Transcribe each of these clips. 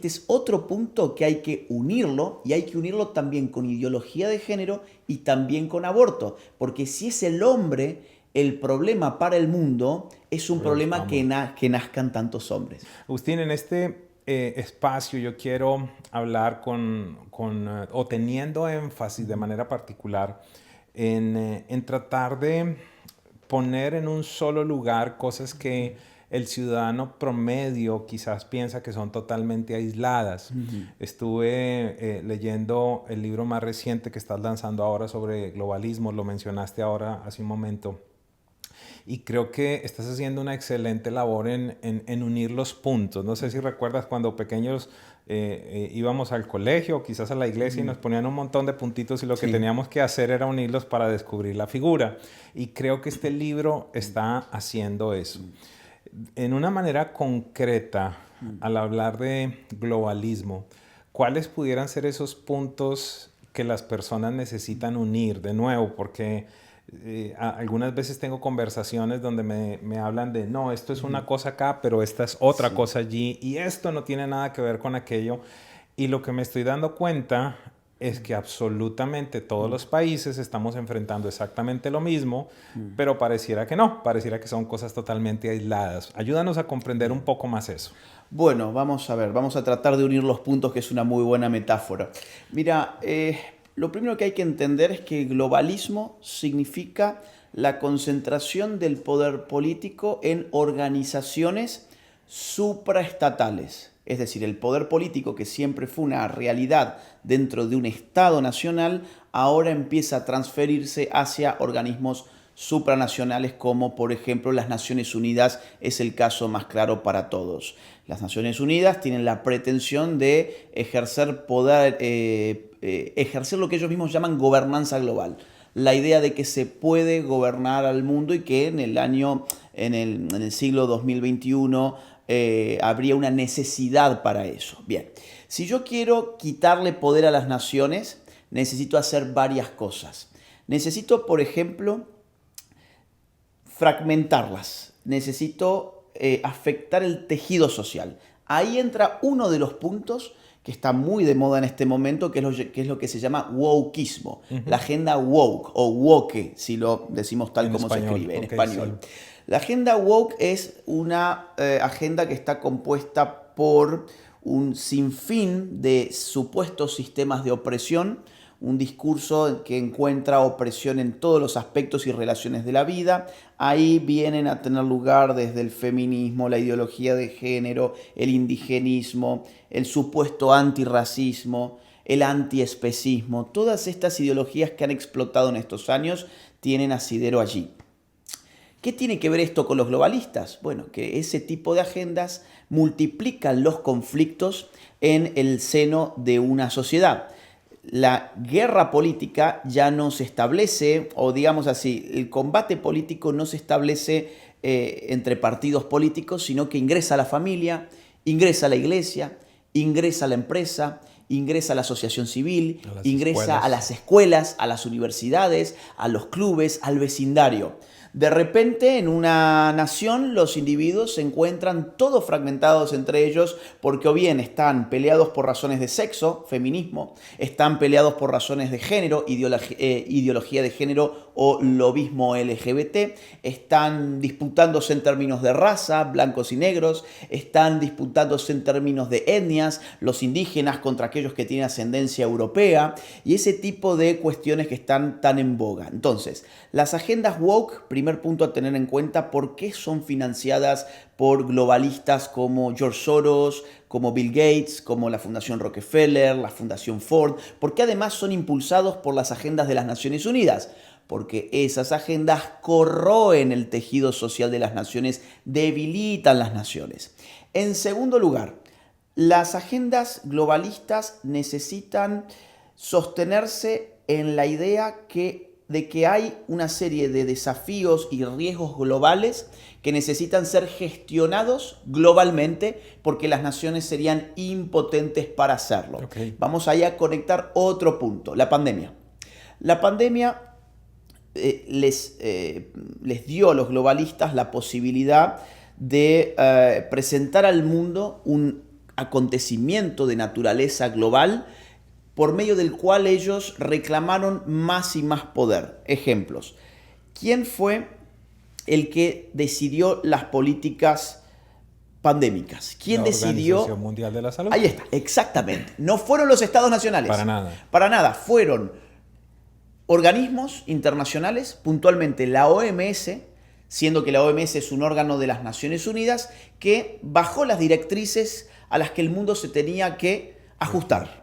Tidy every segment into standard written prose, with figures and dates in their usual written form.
este es otro punto que hay que unirlo, y hay que unirlo también con ideología de género y también con aborto, porque si es el hombre el problema para el mundo, es un Los problema vamos. que nazcan tantos hombres. Agustín, en este espacio yo quiero hablar o teniendo énfasis de manera particular en tratar de poner en un solo lugar cosas que el ciudadano promedio quizás piensa que son totalmente aisladas. Ujú. Estuve leyendo el libro más reciente que estás lanzando ahora sobre globalismo, lo mencionaste ahora hace un momento. Y creo que estás haciendo una excelente labor en unir los puntos. No sé si recuerdas cuando pequeños íbamos al colegio, quizás a la iglesia, y nos ponían un montón de puntitos y lo que Sí. teníamos que hacer era unirlos para descubrir la figura. Y creo que este libro está haciendo eso. En una manera concreta, al hablar de globalismo, ¿cuáles pudieran ser esos puntos que las personas necesitan unir de nuevo? Porque algunas veces tengo conversaciones donde me hablan de, no, esto es una cosa acá, pero esta es otra Sí. cosa allí, y esto no tiene nada que ver con aquello. Y lo que me estoy dando cuenta es que absolutamente todos los países estamos enfrentando exactamente lo mismo, pero pareciera que no, pareciera que son cosas totalmente aisladas. Ayúdanos a comprender un poco más eso. Bueno, vamos a ver, vamos a tratar de unir los puntos, que es una muy buena metáfora. Mira, lo primero que hay que entender es que globalismo significa la concentración del poder político en organizaciones supraestatales. Es decir, el poder político, que siempre fue una realidad dentro de un Estado nacional, ahora empieza a transferirse hacia organismos supranacionales, como por ejemplo las Naciones Unidas es el caso más claro para todos. Las Naciones Unidas tienen la pretensión de ejercer poder, ejercer lo que ellos mismos llaman gobernanza global. La idea de que se puede gobernar al mundo, y que en el siglo 2021 habría una necesidad para eso. Bien, si yo quiero quitarle poder a las naciones, necesito hacer varias cosas. Necesito, por ejemplo, fragmentarlas. Necesito afectar el tejido social. Ahí entra uno de los puntos que está muy de moda en este momento, que es lo que se llama wokeismo, la agenda woke o woke, si lo decimos tal En como se español, escribe en ok, sí. español. La agenda woke es una agenda que está compuesta por un sinfín de supuestos sistemas de opresión, un discurso que encuentra opresión en todos los aspectos y relaciones de la vida. Ahí vienen a tener lugar desde el feminismo, la ideología de género, el indigenismo, el supuesto antirracismo, el antiespecismo. Todas estas ideologías que han explotado en estos años tienen asidero allí. ¿Qué tiene que ver esto con los globalistas? Bueno, que ese tipo de agendas multiplican los conflictos en el seno de una sociedad. La guerra política ya no se establece, o digamos así, el combate político no se establece entre partidos políticos, sino que ingresa a la familia, ingresa a la iglesia, ingresa a la empresa, ingresa a la asociación civil, A las ingresa a escuelas. las escuelas, a las universidades, a los clubes, al vecindario. De repente, en una nación, los individuos se encuentran todos fragmentados entre ellos, porque o bien están peleados por razones de sexo, feminismo, están peleados por razones de género, ideología de género o lobismo LGBT, están disputándose en términos de raza, blancos y negros, están disputándose en términos de etnias, los indígenas contra aquellos que tienen ascendencia europea, y ese tipo de cuestiones que están tan en boga. Entonces, las agendas woke, primer punto a tener en cuenta, ¿por qué son financiadas por globalistas como George Soros, como Bill Gates, como la Fundación Rockefeller, la Fundación Ford? ¿Por qué además son impulsados por las agendas de las Naciones Unidas? Porque esas agendas corroen el tejido social de las naciones, debilitan las naciones. En segundo lugar, las agendas globalistas necesitan sostenerse en la idea de que hay una serie de desafíos y riesgos globales que necesitan ser gestionados globalmente, porque las naciones serían impotentes para hacerlo. Okay. Vamos ahí a conectar otro punto, la pandemia. La pandemia les dio a los globalistas la posibilidad de presentar al mundo un acontecimiento de naturaleza global por medio del cual ellos reclamaron más y más poder. Ejemplos. ¿Quién fue el que decidió las políticas pandémicas? ¿Quién decidió? La Organización Mundial de la Salud. Ahí está, exactamente. No fueron los estados nacionales. Para nada. Para nada. Fueron organismos internacionales, puntualmente la OMS, siendo que la OMS es un órgano de las Naciones Unidas, que bajó las directrices a las que el mundo se tenía que ajustar.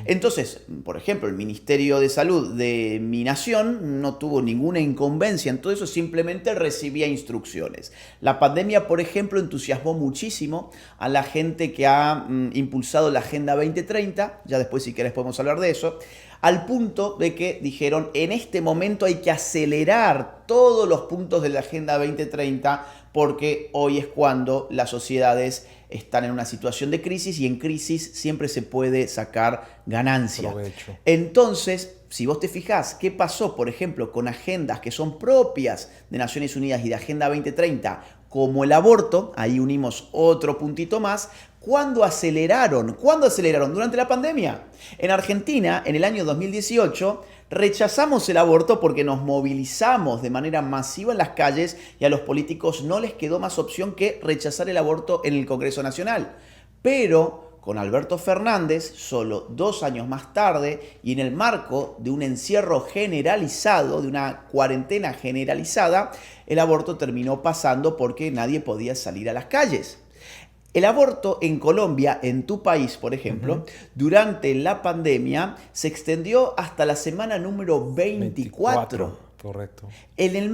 Entonces, por ejemplo, el Ministerio de Salud de mi nación no tuvo ninguna incumbencia en todo eso, simplemente recibía instrucciones. La pandemia, por ejemplo, entusiasmó muchísimo a la gente que ha impulsado la Agenda 2030, ya después si querés podemos hablar de eso, al punto de que dijeron, en este momento hay que acelerar todos los puntos de la Agenda 2030 porque hoy es cuando las sociedades están en una situación de crisis y en crisis siempre se puede sacar ganancia. Provecho. Entonces, si vos te fijás qué pasó, por ejemplo, con agendas que son propias de Naciones Unidas y de Agenda 2030, como el aborto, ahí unimos otro puntito más. ¿Cuándo aceleraron? ¿Cuándo aceleraron? Durante la pandemia. En Argentina, en el año 2018, rechazamos el aborto porque nos movilizamos de manera masiva en las calles y a los políticos no les quedó más opción que rechazar el aborto en el Congreso Nacional. Pero con Alberto Fernández, solo 2 años más tarde, y en el marco de un encierro generalizado, de una cuarentena generalizada, el aborto terminó pasando porque nadie podía salir a las calles. El aborto en Colombia, en tu país, por ejemplo, durante la pandemia se extendió hasta la semana número 24. Correcto. En el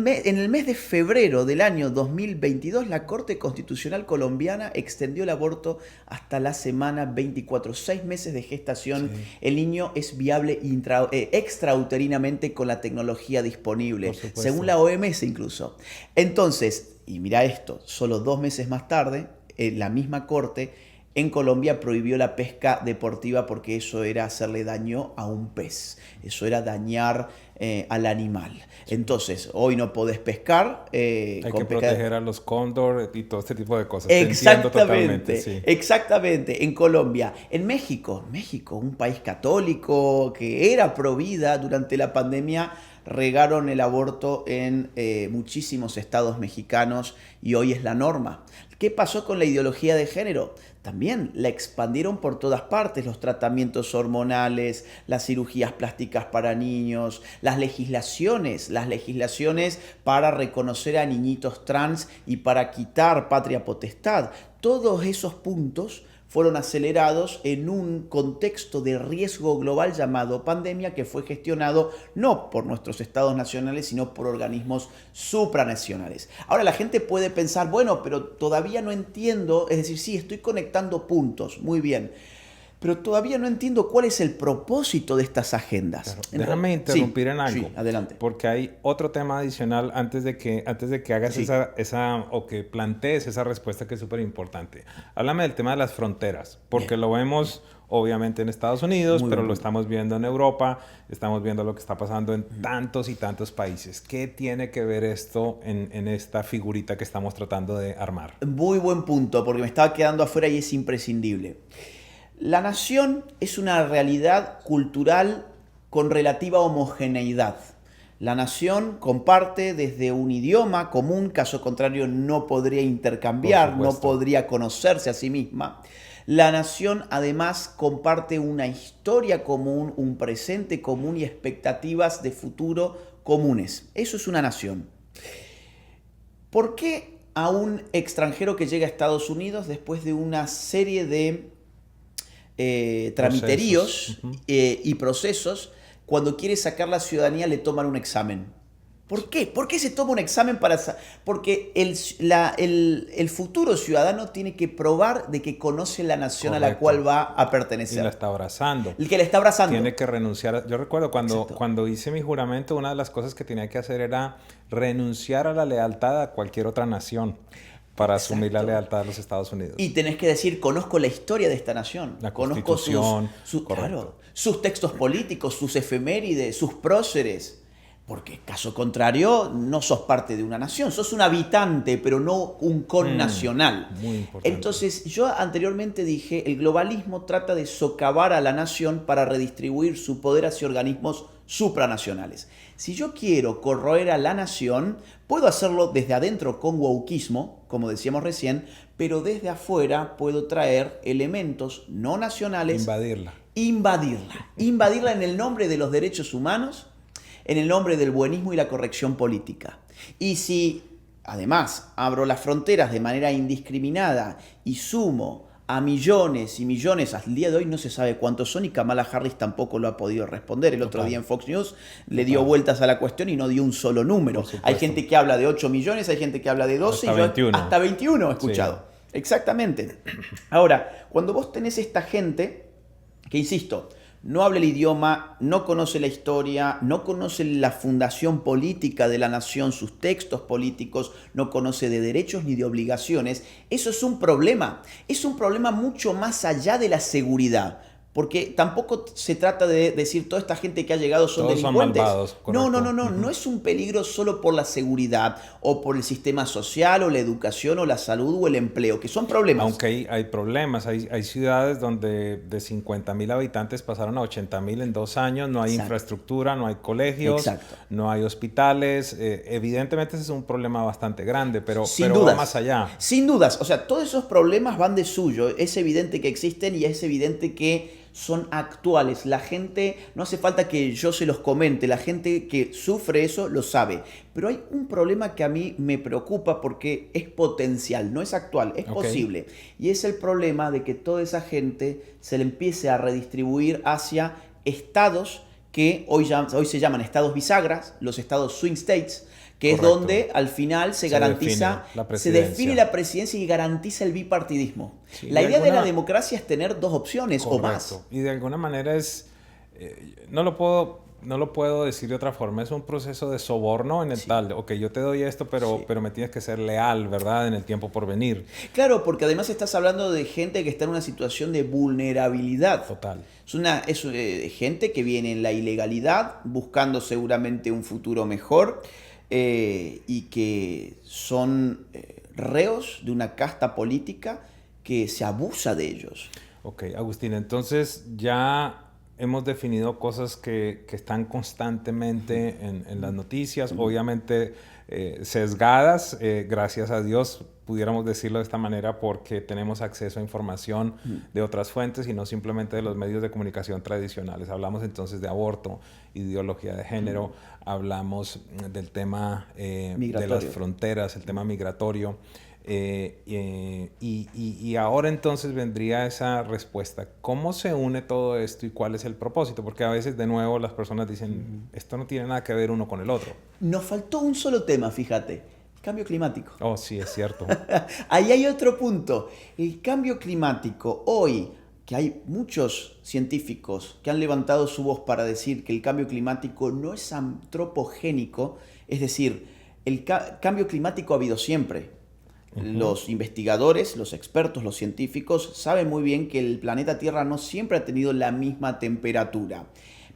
mes de febrero del año 2022, la Corte Constitucional colombiana extendió el aborto hasta la semana 24. 6 meses de gestación. Sí. El niño es viable extrauterinamente con la tecnología disponible, según la OMS incluso. Entonces, y mira esto, solo 2 meses más tarde, la misma Corte en Colombia prohibió la pesca deportiva porque eso era hacerle daño a un pez, eso era dañar al animal. Entonces, hoy no podés pescar. Hay que proteger a los cóndor y todo este tipo de cosas. Exactamente, sí. Exactamente. En Colombia. En México, un país católico que era pro vida durante la pandemia, regaron el aborto en muchísimos estados mexicanos y hoy es la norma. ¿Qué pasó con la ideología de género? También la expandieron por todas partes, los tratamientos hormonales, las cirugías plásticas para niños, las legislaciones para reconocer a niñitos trans y para quitar patria potestad. Todos esos puntos fueron acelerados en un contexto de riesgo global llamado pandemia que fue gestionado no por nuestros estados nacionales, sino por organismos supranacionales. Ahora la gente puede pensar, bueno, pero todavía no entiendo, es decir, sí, estoy conectando puntos, muy bien, pero todavía no entiendo cuál es el propósito de estas agendas. Claro. Déjame interrumpir en algo. Sí, adelante. Porque hay otro tema adicional antes de que hagas esa o que plantees esa respuesta que es súper importante. Háblame del tema de las fronteras, porque lo vemos obviamente en Estados Unidos, pero lo estamos viendo en Europa, estamos viendo lo que está pasando en tantos y tantos países. ¿Qué tiene que ver esto en esta figurita que estamos tratando de armar? Muy buen punto, porque me estaba quedando afuera y es imprescindible. La nación es una realidad cultural con relativa homogeneidad. La nación comparte desde un idioma común, caso contrario no podría intercambiar, no podría conocerse a sí misma. La nación además comparte una historia común, un presente común y expectativas de futuro comunes. Eso es una nación. ¿Por qué a un extranjero que llega a Estados Unidos después de una serie de tramiteríos y procesos, cuando quiere sacar la ciudadanía le toman un examen? ¿Por qué? ¿Por qué se toma un examen porque el futuro ciudadano tiene que probar de que conoce la nación Correcto. a la cual va a pertenecer? Y la está abrazando. El que la está abrazando. Tiene que renunciar. Yo recuerdo cuando hice mi juramento, una de las cosas que tenía que hacer era renunciar a la lealtad a cualquier otra nación para asumir la lealtad a los Estados Unidos. Y tenés que decir, conozco la historia de esta nación. La conozco Constitución. sus textos políticos, sus efemérides, sus próceres. Porque caso contrario, no sos parte de una nación, sos un habitante, pero no un connacional. Muy importante. Entonces, yo anteriormente dije, el globalismo trata de socavar a la nación para redistribuir su poder hacia organismos supranacionales. Si yo quiero corroer a la nación, puedo hacerlo desde adentro con wokismo, como decíamos recién, pero desde afuera puedo traer elementos no nacionales. Invadirla en el nombre de los derechos humanos, en el nombre del buenismo y la corrección política. Y si además abro las fronteras de manera indiscriminada y sumo a millones y millones, al día de hoy no se sabe cuántos son y Kamala Harris tampoco lo ha podido responder. El otro día en Fox News le dio vueltas a la cuestión y no dio un solo número. Hay gente que habla de 8 millones, hay gente que habla de 12 hasta 21. Hasta 21 he escuchado. Sí. Exactamente. Ahora, cuando vos tenés esta gente que, insisto, no habla el idioma, no conoce la historia, no conoce la fundación política de la nación, sus textos políticos, no conoce de derechos ni de obligaciones, eso es un problema. Es un problema mucho más allá de la seguridad. Porque tampoco se trata de decir toda esta gente que ha llegado son todos delincuentes. Son malvados, No es un peligro solo por la seguridad o por el sistema social o la educación o la salud o el empleo, que son problemas. Aunque hay problemas, hay ciudades donde de 50,000 habitantes pasaron a 80,000 en 2 años, no hay infraestructura, no hay colegios, no hay hospitales. Evidentemente ese es un problema bastante grande, pero va más allá. Sin dudas, o sea, todos esos problemas van de suyo, es evidente que existen y es evidente que son actuales. La gente, no hace falta que yo se los comente, la gente que sufre eso lo sabe. Pero hay un problema que a mí me preocupa porque es potencial, no es actual, es posible. Y es el problema de que toda esa gente se le empiece a redistribuir hacia estados que hoy se llaman estados bisagras, los estados swing states, que es donde al final se garantiza, se define la presidencia y garantiza el bipartidismo. Sí, la idea de la democracia es tener 2 opciones o más. Y de alguna manera es, no lo puedo decir de otra forma, es un proceso de soborno en el tal, ok, yo te doy esto, pero me tienes que ser leal, ¿verdad? En el tiempo por venir. Claro, porque además estás hablando de gente que está en una situación de vulnerabilidad. Total. Es gente que viene en la ilegalidad, buscando seguramente un futuro mejor. Y que son reos de una casta política que se abusa de ellos. Ok, Agustín, entonces ya hemos definido cosas que están constantemente en las noticias, obviamente sesgadas, gracias a Dios, pudiéramos decirlo de esta manera, porque tenemos acceso a información de otras fuentes y no simplemente de los medios de comunicación tradicionales. Hablamos entonces de aborto, ideología de género, hablamos del tema de las fronteras, el tema migratorio. Y ahora entonces vendría esa respuesta. ¿Cómo se une todo esto y cuál es el propósito? Porque a veces de nuevo las personas dicen, esto no tiene nada que ver uno con el otro. Nos faltó un solo tema, fíjate. Cambio climático. Oh, sí, es cierto. Ahí hay otro punto. El cambio climático, hoy que hay muchos científicos que han levantado su voz para decir que el cambio climático no es antropogénico, es decir, el cambio climático ha habido siempre. Los investigadores, los expertos, los científicos saben muy bien que el planeta Tierra no siempre ha tenido la misma temperatura.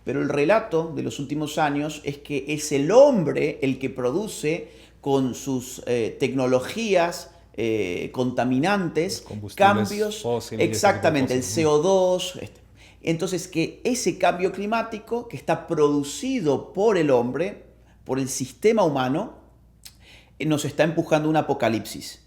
Pero el relato de los últimos años es que es el hombre el que produce con sus tecnologías contaminantes cambios fósiles, exactamente, el CO2. Entonces, que ese cambio climático que está producido por el hombre, por el sistema humano, nos está empujando a un apocalipsis.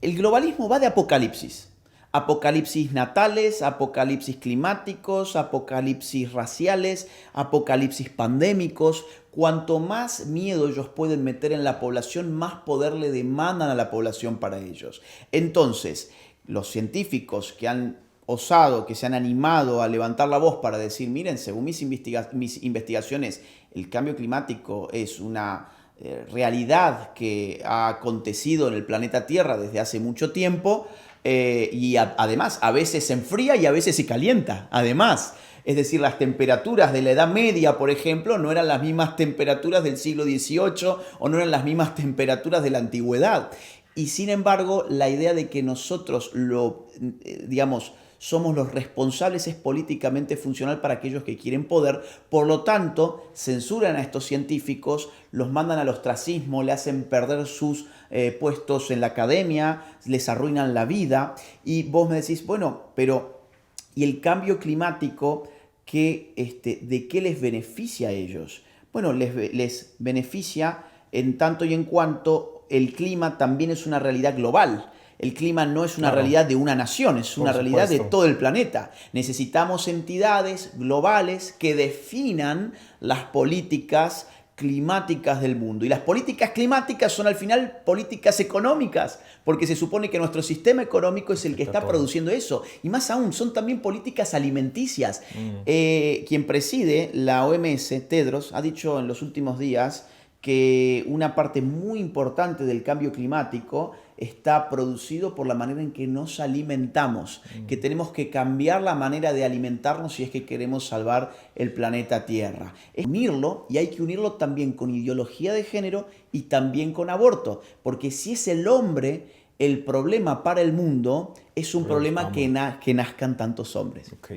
El globalismo va de apocalipsis. Apocalipsis natales, apocalipsis climáticos, apocalipsis raciales, apocalipsis pandémicos. Cuanto más miedo ellos pueden meter en la población, más poder le demandan a la población para ellos. Entonces, los científicos que han osado, que se han animado a levantar la voz para decir, miren, según mis investigaciones, el cambio climático es una realidad que ha acontecido en el planeta Tierra desde hace mucho tiempo, además a veces se enfría y a veces se calienta, además. Es decir, las temperaturas de la Edad Media, por ejemplo, no eran las mismas temperaturas del siglo XVIII o no eran las mismas temperaturas de la antigüedad. Y sin embargo, la idea de que nosotros somos los responsables, es políticamente funcional para aquellos que quieren poder. Por lo tanto, censuran a estos científicos, los mandan al ostracismo, le hacen perder sus puestos en la academia, les arruinan la vida. Y vos me decís, bueno, pero ¿y el cambio climático de qué les beneficia a ellos? Bueno, les beneficia en tanto y en cuanto el clima también es una realidad global. El clima no es una Claro, realidad de una nación, es una por realidad de supuesto. todo el planeta. Necesitamos entidades globales que definan las políticas climáticas del mundo. Y las políticas climáticas son al final políticas económicas, porque se supone que nuestro sistema económico es el que Afecta está todo. produciendo eso. Y más aún, son también políticas alimenticias. Mm, Quien preside la OMS, Tedros, ha dicho en los últimos días que una parte muy importante del cambio climático está producido por la manera en que nos alimentamos, que tenemos que cambiar la manera de alimentarnos si es que queremos salvar el planeta Tierra. Es unirlo, y hay que unirlo también con ideología de género y también con aborto, porque si es el hombre el problema para el mundo, es un pues problema vamos. que nazcan tantos hombres. Ok.